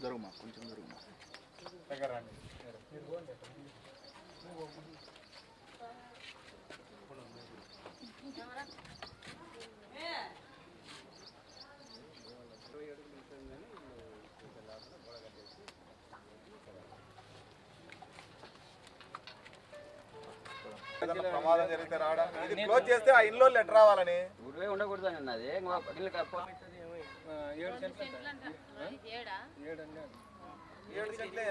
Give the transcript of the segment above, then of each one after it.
జరుగుమా కొంచెం జరుగుమా ప్రమాదం జరిగితే రావడానికి ఇది క్లోజ్ చేస్తే ఆ ఇల్లు లెటర్ రావాలని ఉండకూడదు అన్నది 7 సెంట్లే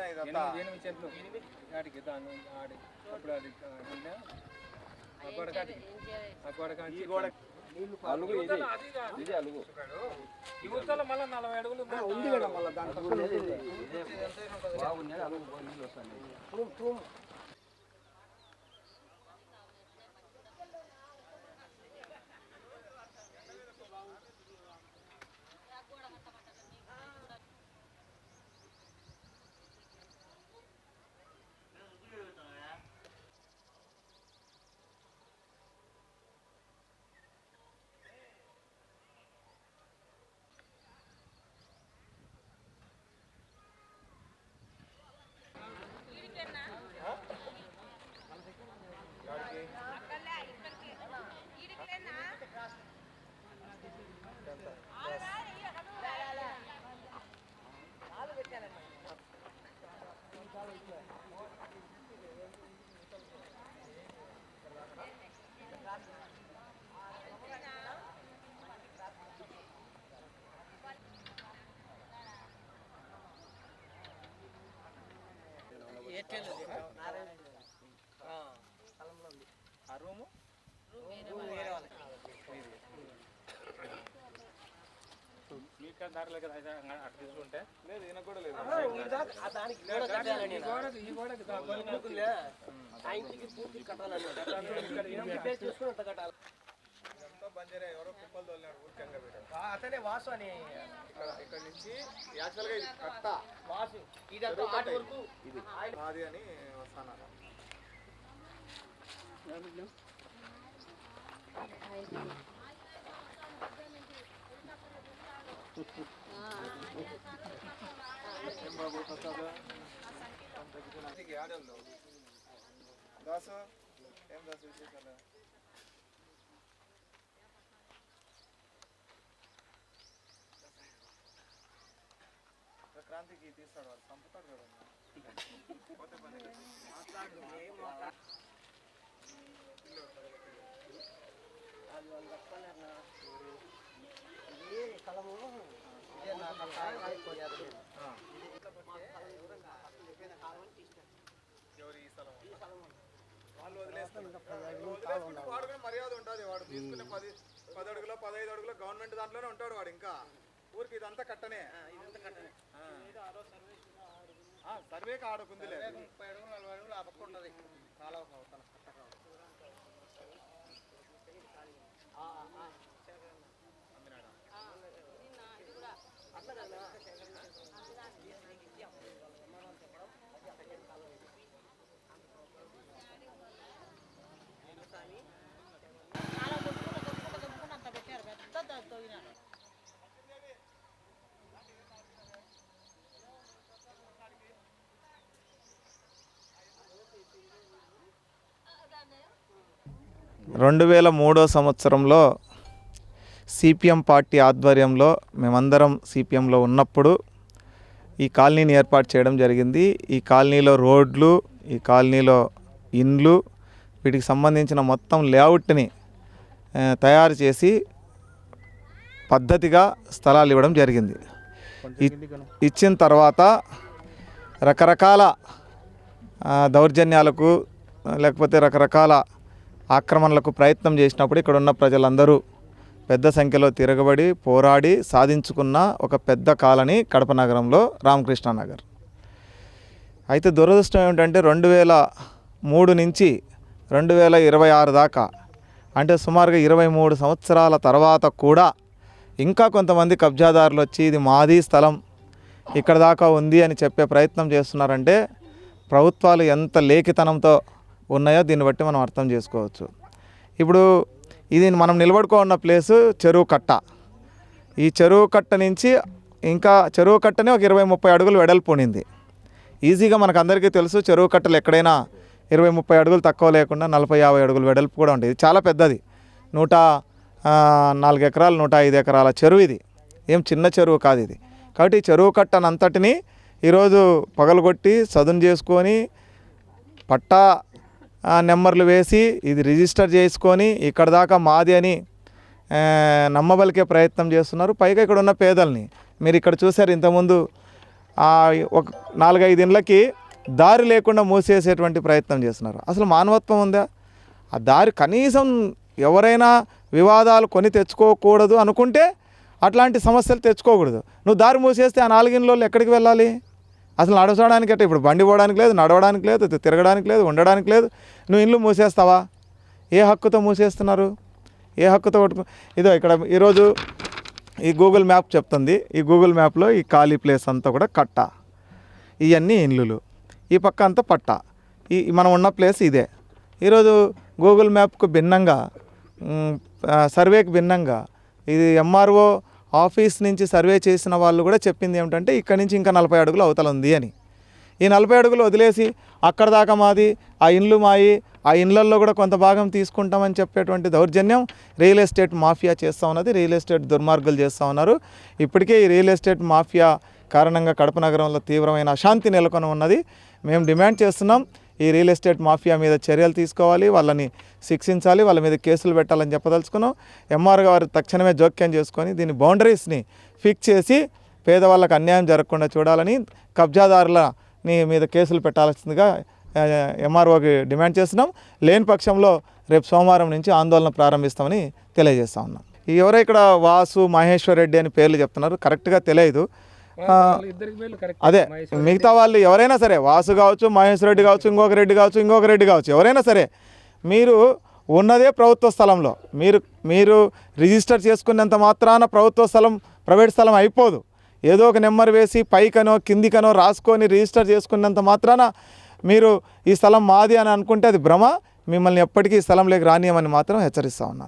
అలుగు ఇది అలుగు యువతలో మళ్ళీ 40 అడుగులు ఉంది కదా మళ్ళీ దాంట్లో బాగున్నాయి అలుగు నీళ్ళు వస్తాయి ఆ రూము మీకు దారిలో కదా అటు తీసుకుంటే లేదు ఈయన కూడా లేదు బంజారా ఎవరో కుప్పలు తోలినాడు ఊరికంగా అతనే వాసు అని ఇక్కడ నుంచి యాక్చువల్గా ఇది కట్ట వాసు ఇదంతా ఆటి వరకు ఇది మాది అని వస్తాను దాసు ఏం దాసు విశేషాలు క్రాంతికి తీస్తాడు వాడు చంపుతాడు కదా పోతే పని ఎవరు ఈ స్థలం వాళ్ళు వదిలేసుకుంటే వాడు కూడా మర్యాద ఉంటుంది వాడు తీసుకునే 10 అడుగులో 15 అడుగులో గవర్నమెంట్ దాంట్లోనే ఉంటాడు వాడు ఇంకా ఊరికి ఇదంతా కట్టనే సర్వేకి ఆడుకుంది 30 అడుగులు 40 అడుగులు ఆ పక్క ఉంటుంది కాలువ అవుతాను సంవత్సరంలో సిపిఎం పార్టీ ఆధ్వర్యంలో మేమందరం సిపిఎంలో ఉన్నప్పుడు ఈ కాలనీని ఏర్పాటు చేయడం జరిగింది. ఈ కాలనీలో రోడ్లు, ఈ కాలనీలో ఇండ్లు, వీటికి సంబంధించిన మొత్తం లేఅవుట్ని తయారు చేసి పద్ధతిగా స్థలాలు ఇవ్వడం జరిగింది. ఇచ్చిన తర్వాత రకరకాల దౌర్జన్యాలకు లేకపోతే రకరకాల ఆక్రమణలకు ప్రయత్నం చేసినప్పుడు ఇక్కడ ఉన్న ప్రజలందరూ పెద్ద సంఖ్యలో తిరగబడి పోరాడి సాధించుకున్న ఒక పెద్ద కాలనీ కడప నగరంలో రామకృష్ణ నగర్. అయితే దురదృష్టం ఏమిటంటే 2003 నుంచి 2026 దాకా అంటే సుమారుగా 23 సంవత్సరాల తర్వాత కూడా ఇంకా కొంతమంది కబ్జాదారులు వచ్చి ఇది మాది స్థలం ఇక్కడ దాకా ఉంది అని చెప్పే ప్రయత్నం చేస్తున్నారంటే ప్రభుత్వాలు ఎంత లేఖితనంతో ఉన్నాయో దీన్ని బట్టి మనం అర్థం చేసుకోవచ్చు. ఇప్పుడు ఇది మనం నిలబడుకున్న ప్లేసు చెరువు కట్ట. ఈ చెరువు కట్ట నుంచి ఇంకా చెరువు కట్టనే ఒక 20-30 అడుగులు వెడల్పు ఉండింది. ఈజీగా మనకు అందరికీ తెలుసు చెరువు కట్టలు ఎక్కడైనా 20-30 అడుగులు తక్కువ లేకుండా 40-50 అడుగులు వెడల్పు కూడా ఉంటుంది. ఇది చాలా పెద్దది. 104 ఎకరాలు 105 ఎకరాల చెరువు ఇది. ఏం చిన్న చెరువు కాదు ఇది. కాబట్టి ఈ చెరువు కట్టనంతటిని ఈరోజు పగలగొట్టి చదును చేసుకొని పట్టా నెంబర్లు వేసి ఇది రిజిస్టర్ చేసుకొని ఇక్కడ దాకా మాది అని నమ్మబలికే ప్రయత్నం చేస్తున్నారు. పైగా ఇక్కడ ఉన్న పేదల్ని మీరు ఇక్కడ చూశారు ఇంతకుముందు ఒక 4-5 ఇండ్లకి దారి లేకుండా మూసేసేటువంటి ప్రయత్నం చేస్తున్నారు. అసలు మానవత్వం ఉందా? ఆ దారి కనీసం ఎవరైనా వివాదాలు కొని తెచ్చుకోకూడదు అనుకుంటే అట్లాంటి సమస్యలు తెచ్చుకోకూడదు. నువ్వు దారి మూసేస్తే ఆ 4 ఇండ్లలో ఎక్కడికి వెళ్ళాలి? అసలు నడవడానికి అంటే ఇప్పుడు బండి పోవడానికి లేదు, నడవడానికి లేదు, తిరగడానికి లేదు, ఉండడానికి లేదు. నువ్వు ఇల్లు మూసేస్తావా? ఏ హక్కుతో మూసేస్తున్నారు? ఏ హక్కుతో పట్టుకు ఇదో ఇక్కడ ఈరోజు ఈ గూగుల్ మ్యాప్ చెప్తుంది. ఈ గూగుల్ మ్యాప్లో ఈ ఖాళీ ప్లేస్ అంతా కూడా కట్ట, ఇవన్నీ ఇండ్లు, ఈ పక్క అంతా పట్ట. మనం ఉన్న ప్లేస్ ఇదే. ఈరోజు గూగుల్ మ్యాప్కు భిన్నంగా సర్వేకి భిన్నంగా ఇది ఎంఆర్ఓ ఆఫీస్ నుంచి సర్వే చేసిన వాళ్ళు కూడా చెప్పింది ఏమిటంటే ఇక్కడి నుంచి ఇంకా 40 అడుగులు అవతల ఉంది అని. ఈ 40 అడుగులు వదిలేసి అక్కడ దాకా మాది, ఆ ఇండ్లు మాయి, ఆ ఇండ్లల్లో కూడా కొంత భాగం తీసుకుంటామని చెప్పేటువంటి దౌర్జన్యం రియల్ ఎస్టేట్ మాఫియా చేస్తూ ఉన్నది. రియల్ ఎస్టేట్ దుర్మార్గులు చేస్తూ ఉన్నారు. ఇప్పటికే ఈ రియల్ ఎస్టేట్ మాఫియా కారణంగా కడప నగరంలో తీవ్రమైన అశాంతి నెలకొని ఉన్నది. మేము డిమాండ్ చేస్తున్నాం, ఈ రియల్ ఎస్టేట్ మాఫియా మీద చర్యలు తీసుకోవాలి, వాళ్ళని శిక్షించాలి, వాళ్ళ మీద కేసులు పెట్టాలని చెప్పదలుచుకున్నాం. ఎంఆర్ గారు తక్షణమే జోక్యం చేసుకొని దీని బౌండరీస్ని ఫిక్స్ చేసి పేదవాళ్ళకు అన్యాయం జరగకుండా చూడాలని, కబ్జాదారులని మీద కేసులు పెట్టాల్సిందిగా ఎంఆర్ఓకి డిమాండ్ చేస్తున్నాం. లేని పక్షంలో రేపు సోమవారం నుంచి ఆందోళన ప్రారంభిస్తామని తెలియజేస్తా ఉన్నాం. ఎవరో ఇక్కడ వాసు, మహేశ్వర్ రెడ్డి అని పేర్లు చెప్తున్నారు, కరెక్ట్గా తెలియదు. అదే మిగతా వాళ్ళు ఎవరైనా సరే, వాసు కావచ్చు, మహేశ్వర్ రెడ్డి కావచ్చు, ఇంకొక రెడ్డి కావచ్చు, ఎవరైనా సరే, మీరు ఉన్నదే ప్రభుత్వ స్థలంలో మీరు రిజిస్టర్ చేసుకున్నంత మాత్రాన ప్రభుత్వ స్థలం ప్రైవేట్ స్థలం అయిపోదు. ఏదో ఒక నెంబర్ వేసి పైకనో కిందికనో రాసుకొని రిజిస్టర్ చేసుకున్నంత మాత్రాన మీరు ఈ స్థలం మాది అని అనుకుంటే అది భ్రమ. మిమ్మల్ని ఎప్పటికీ ఈ స్థలంలోకి రానియమని మాత్రం హెచ్చరిస్తూ ఉన్నాను.